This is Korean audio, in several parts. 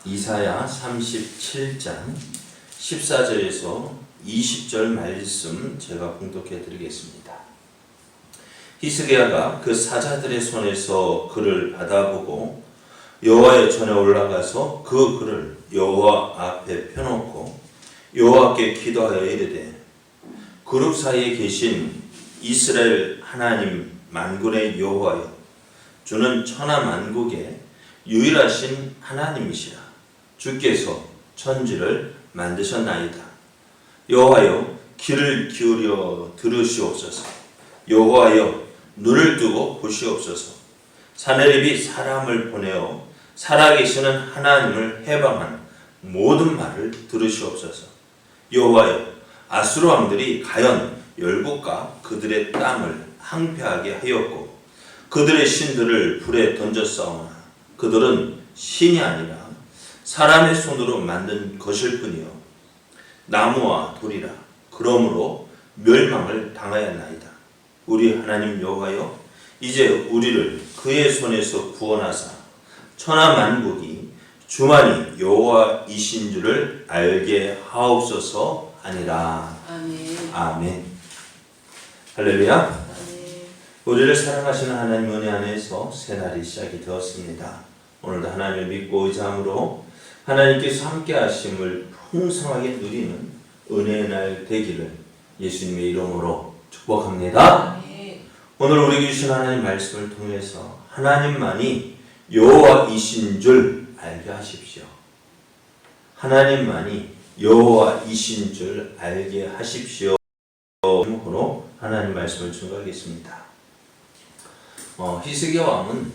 이사야 37장 14절에서 20절 말씀 제가 봉독해 드리겠습니다. 히스기야가 그 사자들의 손에서 글을 받아보고 여호와의 전에 올라가서 그 글을 여호와 앞에 펴놓고 여호와께 기도하여 이르되 그룹 사이에 계신 이스라엘 하나님 만군의 여호와여, 주는 천하 만국의 유일하신 하나님이시라. 주께서 천지를 만드셨나이다. 여호와여, 귀를 기울여 들으시옵소서. 여호와여, 눈을 뜨고 보시옵소서. 사내립이 사람을 보내어 살아계시는 하나님을 해방한 모든 말을 들으시옵소서. 여호와여, 아수르 왕들이 가연 열국과 그들의 땅을 항폐하게 하였고 그들의 신들을 불에 던졌사오나 그들은 신이 아니라 사람의 손으로 만든 것일 뿐이요 나무와 돌이라. 그러므로 멸망을 당하였나이다. 우리 하나님 여호와여, 이제 우리를 그의 손에서 구원하사 천하 만국이 주만이 여호와이신 줄을 알게 하옵소서 하니라. 아멘. 아멘. 할렐루야. 아멘. 우리를 사랑하시는 하나님 은혜 안에서 새날이 시작이 되었습니다. 오늘도 하나님을 믿고 의지함으로 하나님께서 함께 하심을 풍성하게 누리는 은혜의 날 되기를 예수님의 이름으로 축복합니다. 아멘. 오늘 우리에게 주신 하나님 말씀을 통해서 하나님만이 여호와이신 줄 알게 하십시오. 하나님만이 여호와이신 줄 알게 하십시오. 제목으로 하나님 말씀을 증거하겠습니다. 히스기야 왕은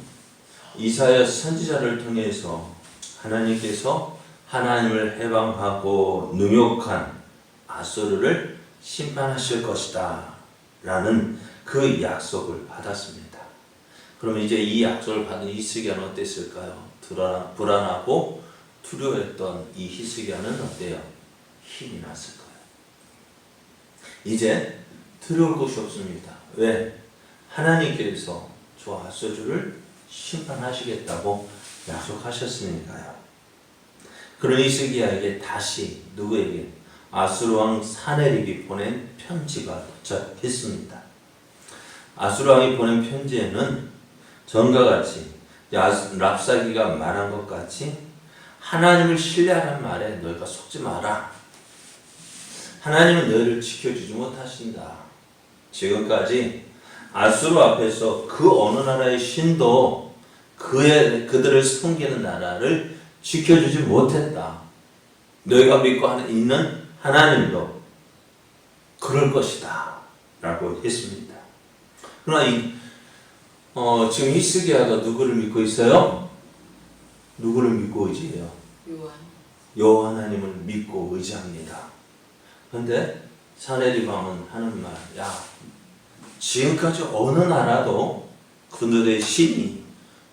이사야 선지자를 통해서 하나님께서 하나님을 해방하고 능욕한 아수르를 심판하실 것이다 라는 그 약속을 받았습니다. 그러면 이제 이 약속을 받은 히스기야는 어땠을까요? 불안하고 두려워했던 이 히스기야는 어때요? 힘이 났을 거예요. 이제 두려울 것이 없습니다. 왜? 하나님께서 저 아수르를 심판하시겠다고 약속하셨으니까요. 그런 히스기야에게 다시 누구에게? 아수르 왕 사내립이 보낸 편지가 도착했습니다. 아수르 왕이 보낸 편지에는 전과 같이 랍사기가 말한 것 같이 하나님을 신뢰하라는 말에 너희가 속지 마라. 하나님은 너희를 지켜주지 못하신다. 지금까지 아수르 앞에서 그 어느 나라의 신도 그들을 섬기는 나라를 지켜주지 못했다. 너희가 믿고 있는 하나님도 그럴 것이다 라고 했습니다. 그러나 지금 히스기야가 누구를 믿고 있어요? 누구를 믿고 의지해요? 여호와 하나님을 믿고 의지합니다. 그런데 사내립 왕은 하는 말, 야, 지금까지 어느 나라도 그들의 신이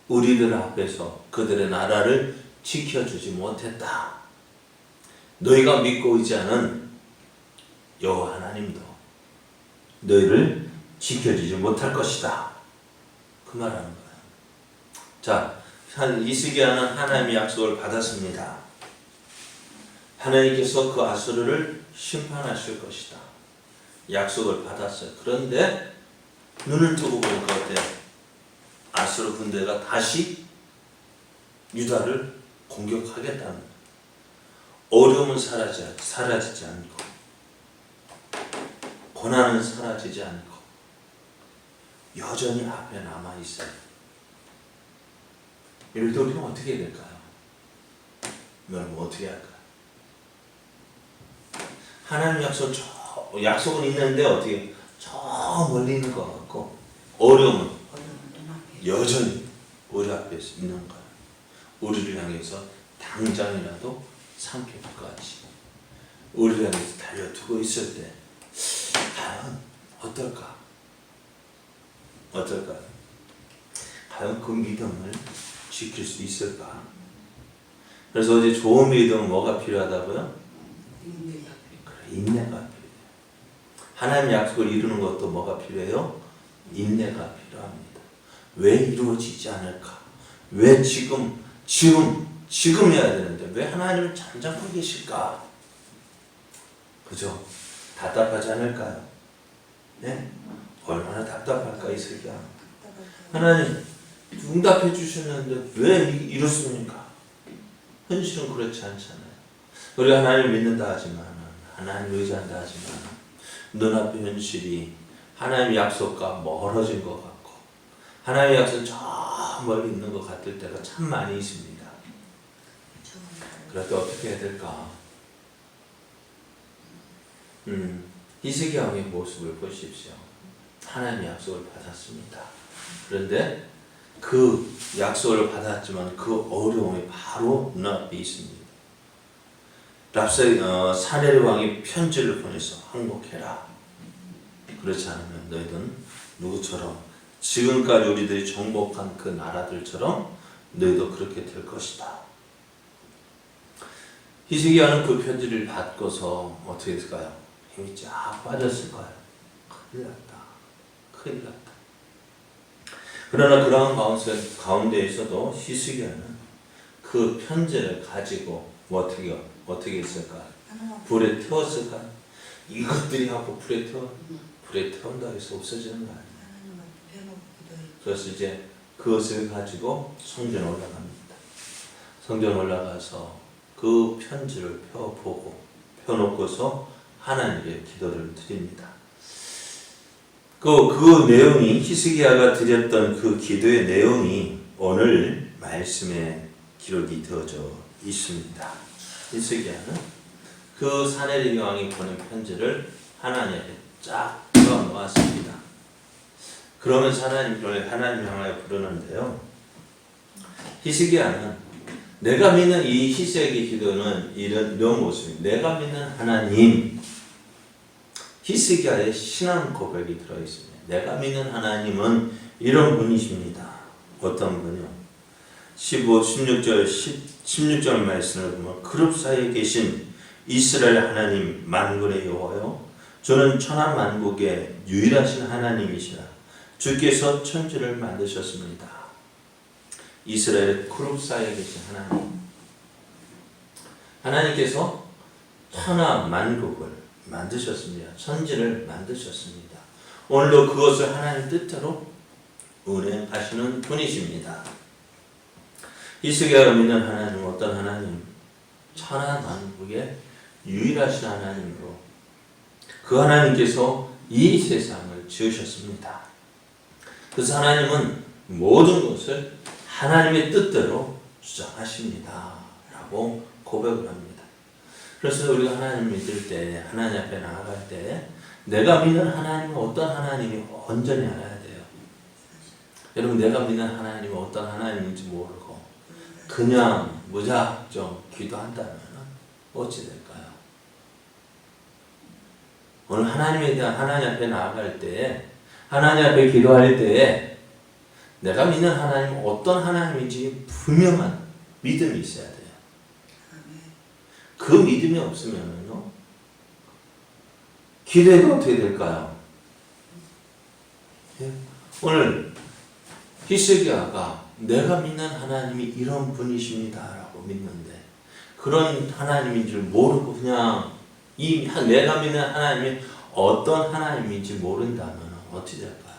우리들 앞에서 그들의 나라를 지켜주지 못했다. 너희가 믿고 의지하는 여호와 하나님도 너희를 지켜주지 못할 것이다. 그 말하는 거예요. 자, 히스기야는 하나님의 약속을 받았습니다. 하나님께서 그 아수르를 심판하실 것이다. 약속을 받았어요. 그런데 눈을 뜨고 보니까 어때요? 아수르 군대가 다시 유다를 공격하겠다는 거예요. 어려움은 사라지지 않고 고난은 사라지지 않고 여전히 앞에 남아있어요. 이럴 때 우리는 어떻게 해야 될까요? 여러분 어떻게 할까요? 하나님 약속은 있는데 어떻게 저 멀리 있는 것 같고 어려움은 여전히 우리 앞에 있는 거예요. 우리를 향해서 당장이라도 삼켜까지 우리를 향해서 달려두고 있을 때 과연 어떨까? 과연 그 믿음을 지킬 수 있을까? 그래서 어제 좋은 믿음은 뭐가 필요하다고요? 인내가 필요해요. 하나님 약속을 이루는 것도 뭐가 필요해요? 인내가 필요합니다. 왜 이루어지지 않을까? 왜 지금 해야 되는데 왜 하나님은 잠잠하고 계실까? 그죠? 답답하지 않을까요? 네? 얼마나 답답할까 이 세계야. 하나님 응답해 주셨는데 왜 이렇습니까? 현실은 그렇지 않잖아요. 우리가 하나님을 믿는다 하지만, 하나님을 의지한다 하지만 눈앞의 현실이 하나님의 약속과 멀어진 것 같고 하나님의 약속은 저 멀리 있는 것 같을 때가 참 많이 있습니다. 그럴 때 어떻게 해야 될까? 히스기야 왕의 모습을 보십시오. 하나님의 약속을 받았습니다. 그런데 그 약속을 받았지만 그 어려움이 바로 눈앞에 있습니다. 사네리 왕이 편지를 보내서 항복해라. 그렇지 않으면 너희들은 누구처럼 지금까지 우리들이 정복한 그 나라들처럼 너희도 그렇게 될 것이다. 히스기야는 그 편지를 받고서 어떻게 했을까요? 힘이 쫙 빠졌을 거예요. 큰일 났다. 큰일 났다. 그러나 그러한 가운데에서도 히스기야는 그 편지를 가지고 어떻게 했을까? 불에 태웠을까? 이것들이 하고 불에 태운다 해서 없어지는 거 아니에요. 그래서 이제 그것을 가지고 성전에 올라갑니다. 성전에 올라가서 그 편지를 펴놓고서 하나님께 기도를 드립니다. 그 내용이 히스기야가 드렸던 그 기도의 내용이 오늘 말씀에 기록이 되어져 있습니다. 히스기야는 그 사네리비 왕이 보낸 편지를 하나님 앞에 쫙 놓았습니다. 그러면서 하나님을 향하여 부르는데요. 히스기야는 내가 믿는 이 히스기야의 기도는 이런 모습입니다. 내가 믿는 하나님, 히스기야의 신앙 고백이 들어있습니다. 내가 믿는 하나님은 이런 분이십니다. 어떤 분이요? 16절 말씀을 보면 그룹 사이에 계신 이스라엘 하나님 만군의 여호와여 저는 천하 만국의 유일하신 하나님이시라 주께서 천지를 만드셨습니다. 이스라엘 그룹 사이에 계신 하나님께서 천하 만국을 만드셨습니다. 천지를 만드셨습니다. 오늘도 그것을 하나님 뜻대로 운행하시는 분이십니다. 히스기야가 믿는 하나님은 어떤 하나님? 천하 만국의 유일하신 하나님으로 그 하나님께서 이 세상을 지으셨습니다. 그래서 하나님은 모든 것을 하나님의 뜻대로 주장하십니다. 라고 고백을 합니다. 그래서 우리가 하나님 믿을 때, 하나님 앞에 나아갈 때 내가 믿는 하나님은 어떤 하나님이 온전히 알아야 돼요. 여러분 내가 믿는 하나님은 어떤 하나님인지 모르고 그냥 무작정 기도한다면 어찌 될까요? 오늘 하나님에 대한 하나님 앞에 나아갈 때 하나님 앞에 기도할 때 내가 믿는 하나님은 어떤 하나님인지 분명한 믿음이 있어야 돼요. 그 믿음이 없으면요 기도해도 어떻게 될까요? 예? 오늘 히스기야가 내가 믿는 하나님이 이런 분이십니다 라고 믿는데 그런 하나님인 줄 모르고 그냥 내가 믿는 하나님이 어떤 하나님인지 모른다면 어떻게 될까요?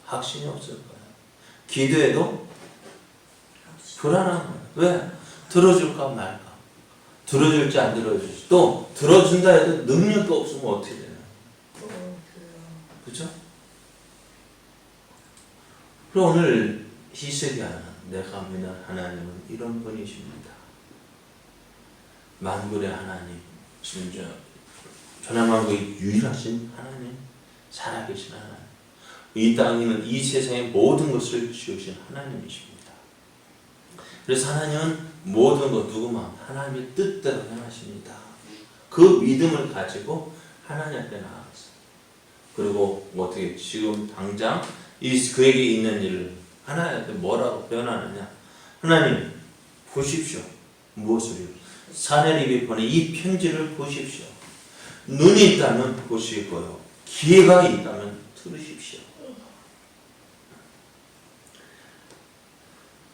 확신이 없을 거예요. 기도해도 불안한 거예요. 왜? 들어줄까 말까? 들어줄지 안 들어줄지 또 들어준다 해도 능력도 없으면 어떻게 되나요? 그렇죠? 그럼 오늘 히스기야는 내가 믿는 하나님은 이런 분이십니다. 만군의 하나님, 심지어 천하만국의 유일하신 하나님, 살아계신 하나님, 이 땅에 있는 이 세상의 모든 것을 지으신 하나님이십니다. 그래서 하나님은 모든 것 누구만 하나님의 뜻대로 행하십니다. 그 믿음을 가지고 하나님 앞에 나아갔어요. 그리고 어떻게 지금 당장 그에게 있는 일을 하나님 앞에 뭐라고 표현하느냐? 하나님 보십시오. 무엇을요? 사내립이 보낸 이 편지를 보십시오. 눈이 있다면 보시고요. 기회가 있다면 들으십시오.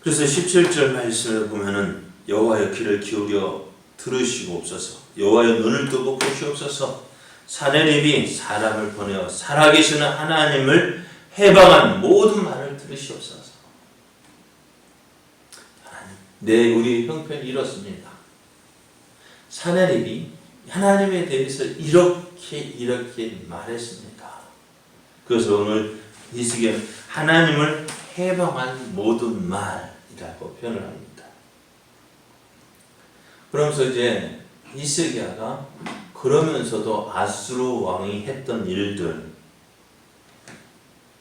그래서 17절 말씀을 보면은 여호와여 귀를 기울여 들으시옵소서. 여호와여 눈을 뜨고 보시옵소서. 사내립이 사람을 보내어 살아계시는 하나님을 해방한 모든 말을 들으시옵소서. 하나님, 우리 형편이 이렇습니다. 사내립이 하나님에 대해서 이렇게 말했습니다. 그래서 오늘 히스기야는 하나님을 해방한 모든 말이라고 표현을 합니다. 그러면서 이제 히스기야가 그러면서도 아수르 왕이 했던 일들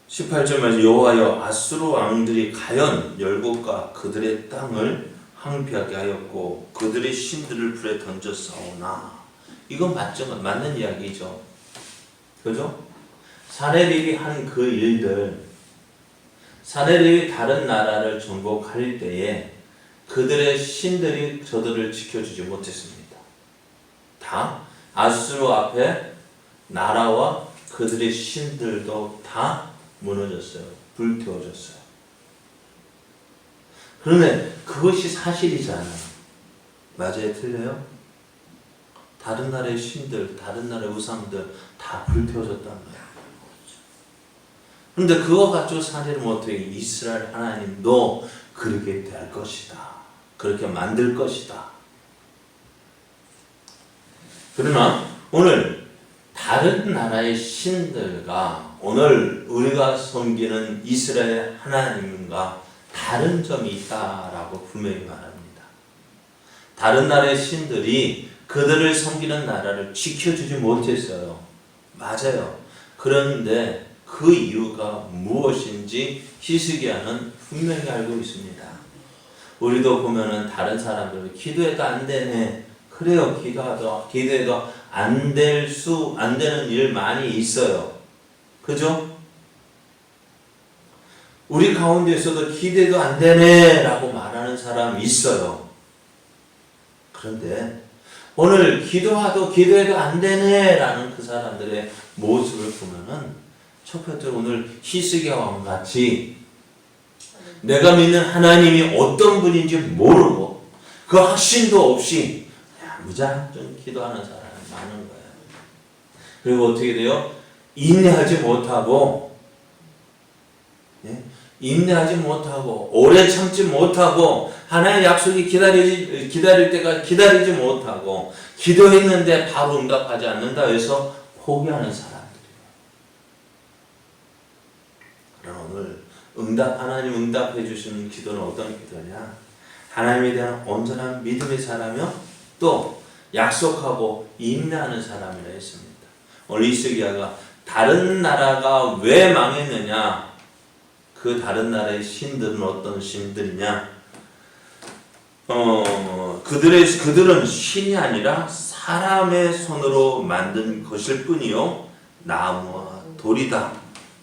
18절 말씀 여호와여 아수르 왕들이 가연 열국과 그들의 땅을 황폐하게 하였고 그들의 신들을 불에 던졌사오나 이건 맞는 이야기죠. 그죠? 사내립이 한 그 일들 사내립이 다른 나라를 정복할 때에 그들의 신들이 저들을 지켜주지 못했습니다. 다 아수르 앞에 나라와 그들의 신들도 다 무너졌어요. 불태워졌어요. 그런데 그것이 사실이잖아요. 맞아요? 틀려요? 다른 나라의 신들, 다른 나라의 우상들 다 불태워졌단 말이에요. 그런데 그거 가지고 사실은 어떻게 이스라엘 하나님도 그렇게 될 것이다. 그렇게 만들 것이다. 그러나 오늘 다른 나라의 신들과 오늘 우리가 섬기는 이스라엘 하나님과 다른 점이 있다라고 분명히 말합니다. 다른 나라의 신들이 그들을 섬기는 나라를 지켜주지 못했어요. 맞아요. 그런데 그 이유가 무엇인지 히스기야는 분명히 알고 있습니다. 우리도 보면은 다른 사람들 기도해도 안 되네. 그래요. 기도해도 안 되는 일 많이 있어요. 그죠? 우리 가운데서도 기도해도 안 되네 라고 말하는 사람이 있어요. 그런데 오늘 기도해도 안 되네 라는 그 사람들의 모습을 보면은 첫 번째로 오늘 히스기야 왕 같이 내가 믿는 하나님이 어떤 분인지 모르고 그 확신도 없이 무작정 기도하는 사람이 많은 거예요. 그리고 어떻게 돼요? 인내하지 못하고 오래 참지 못하고 하나님의 약속이 기다릴 때까지 기다리지 못하고 기도했는데 바로 응답하지 않는다 해서 포기하는 사람들이에요. 그러나 오늘 하나님 응답해 주시는 기도는 어떤 기도냐? 하나님에 대한 온전한 믿음의 사람이요 또 약속하고 인내하는 사람이라 했습니다. 오늘 히스기야가 다른 나라가 왜 망했느냐? 그 다른 나라의 신들은 어떤 신들이냐? 그들은 신이 아니라 사람의 손으로 만든 것일 뿐이요 나무와 돌이다.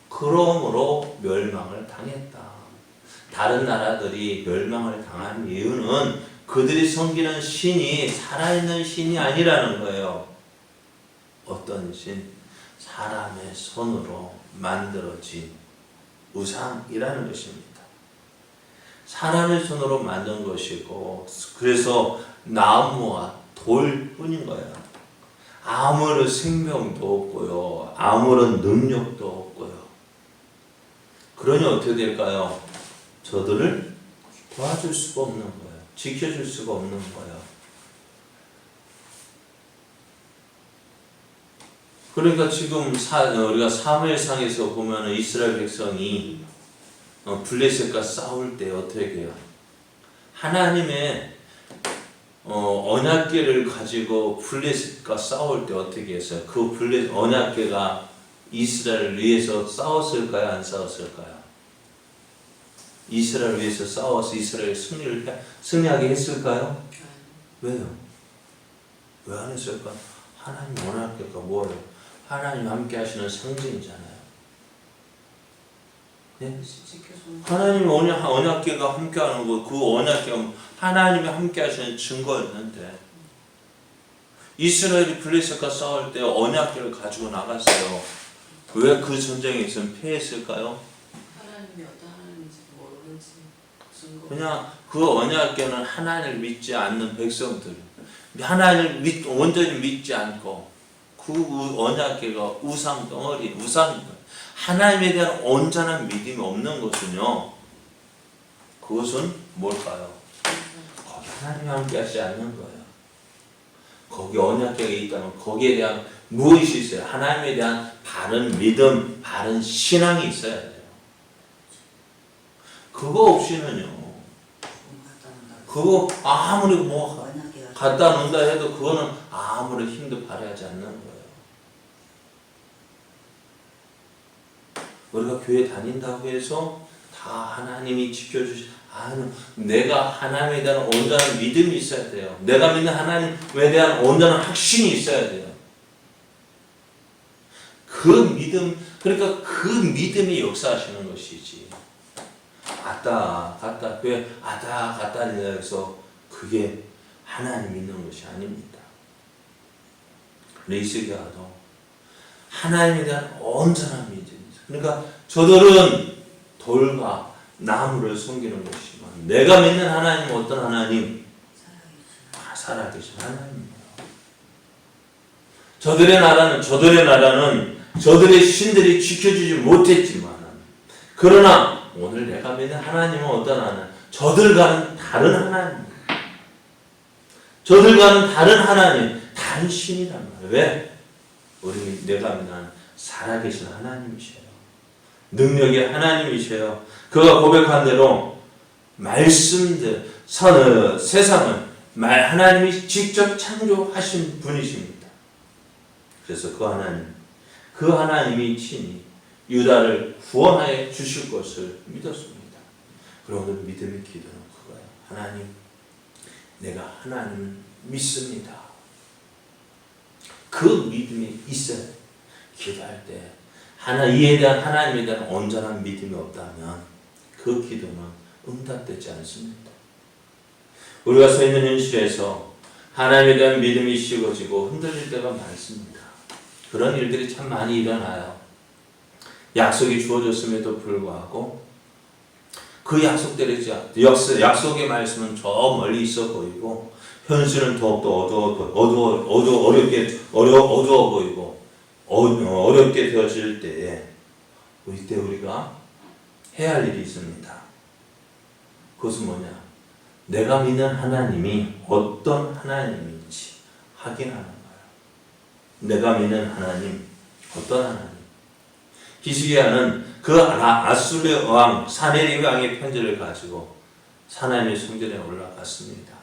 그러므로 멸망을 당했다. 다른 나라들이 멸망을 당한 이유는 그들이 섬기는 신이 살아있는 신이 아니라는 거예요. 어떤 신? 사람의 손으로 만들어진 우상이라는 것입니다. 사람의 손으로 만든 것이고 그래서 나무와 돌뿐인 거예요. 아무런 생명도 없고요. 아무런 능력도 없고요. 그러니 어떻게 될까요? 저들을 도와줄 수가 없는 거예요. 지켜줄 수가 없는 거예요. 그러니까 지금 우리가 사무엘상에서 보면은 이스라엘 백성이 블레셋과 싸울 때 어떻게 해요? 하나님의 언약궤를 가지고 블레셋과 싸울 때 어떻게 했어요? 그 언약궤가 이스라엘을 위해서 싸웠을까요? 안 싸웠을까요? 이스라엘을 위해서 싸워서 이스라엘 승리하게 했을까요? 왜요? 왜 안 했을까? 하나님 언약궤가 뭐예요? 하나님 함께 하시는 상징이잖아요. 네? 하나님 언약궤가 함께 하는 거, 그 언약궤가 하나님이 함께 하시는 증거였는데 이스라엘이 블레셋과 싸울 때 언약궤를 가지고 나갔어요. 왜 그 전쟁에서 패했을까요? 하나님이 어떤 하나님인지 모르는지 무슨 그냥 그 언약궤는 하나님을 믿지 않는 백성들, 하나님을 온전히 믿지 않고 그 언약궤가 우상 덩어리, 우상, 하나님에 대한 온전한 믿음이 없는 것은요, 그것은 뭘까요? 거기 하나님이 함께 하지 않는 거예요. 거기 언약궤가 있다면 거기에 대한 무엇이 있어요? 하나님에 대한 바른 믿음, 바른 신앙이 있어야 돼요. 그거 없이는요, 그거 아무리 뭐 갖다 놓는다 해도 그거는 아무리 힘도 발휘하지 않는 거예요. 우리가 교회 다닌다고 해서 다 하나님이 내가 하나님에 대한 온전한 믿음이 있어야 돼요. 내가 믿는 하나님에 대한 온전한 확신이 있어야 돼요. 그 믿음, 그러니까 그 믿음이 역사하시는 것이지. 갔다 교회 갔다 해서 그게 하나님 믿는 것이 아닙니다. 히스기야도 하나님에 대한 온전한 믿음이죠. 그러니까 저들은 돌과 나무를 섬기는 것이지만 내가 믿는 하나님은 어떤 하나님? 살아계신 하나님이에요. 저들의 나라는 저들의 신들이 지켜주지 못했지만, 그러나 오늘 내가 믿는 하나님은 어떤 하나님? 저들과는 다른 하나님. 저들과는 다른 하나님, 다른 신이란 말이에요. 왜? 내가 믿는 하나님, 살아계신 하나님이셔요. 능력의 하나님이셔요. 그가 고백한 대로 말씀들, 세상은 하나님이 직접 창조하신 분이십니다. 그래서 그 하나님이 친히 유다를 구원하여 주실 것을 믿었습니다. 그리고 오늘 믿음의 기도는 그거예요. 하나님, 내가 하나님을 믿습니다. 그 믿음이 있어야 기도할 때 이에 대한 하나님에 대한 온전한 믿음이 없다면 그 기도는 응답되지 않습니다. 우리가 서 있는 현실에서 하나님에 대한 믿음이 식어지고 흔들릴 때가 많습니다. 그런 일들이 참 많이 일어나요. 약속이 주어졌음에도 불구하고 그 약속의 말씀은 저 멀리 있어 보이고 현실은 더욱더 어두워 보이고 어렵게 되어질 때에 이때 우리가 해야 할 일이 있습니다. 그것은 뭐냐? 내가 믿는 하나님이 어떤 하나님인지 확인하는 거예요. 내가 믿는 하나님 어떤 하나님? 히스기야는 그 아수르 왕 사네립 왕의 편지를 가지고 하나님의 성전에 올라갔습니다.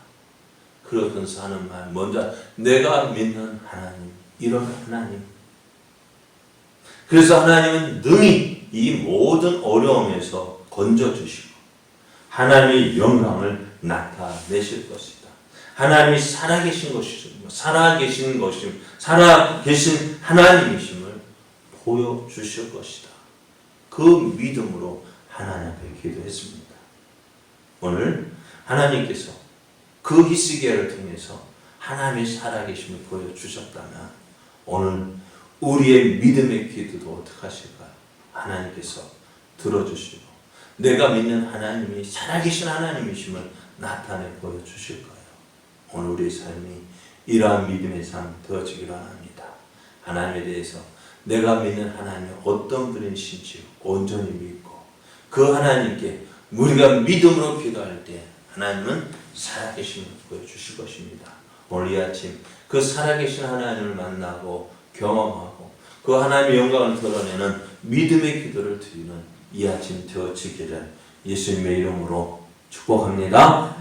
그러면서 하는 말, 먼저 내가 믿는 하나님, 이런 하나님. 그래서 하나님은 능히 이 모든 어려움에서 건져주시고 하나님의 영광을 나타내실 것이다. 하나님이 살아계신 하나님이심을 보여주실 것이다. 그 믿음으로 하나님 앞에 기도했습니다. 오늘 하나님께서 그 히스기야를 통해서 하나님의 살아계심을 보여주셨다면 오늘 우리의 믿음의 기도도 어떻게 하실까요? 하나님께서 들어주시고 내가 믿는 하나님이 살아계신 하나님이심을 나타내 보여주실 거예요. 오늘 우리의 삶이 이러한 믿음의 삶 되어지기를 원합니다. 하나님에 대해서 내가 믿는 하나님이 어떤 분이신지 온전히 믿고 그 하나님께 우리가 믿음으로 기도할 때 하나님은 살아계심을 보여주실 것입니다. 오늘 이 아침 그 살아계신 하나님을 만나고 경험하고 그 하나님의 영광을 드러내는 믿음의 기도를 드리는 이 아침 되어지기를 예수님의 이름으로 축복합니다.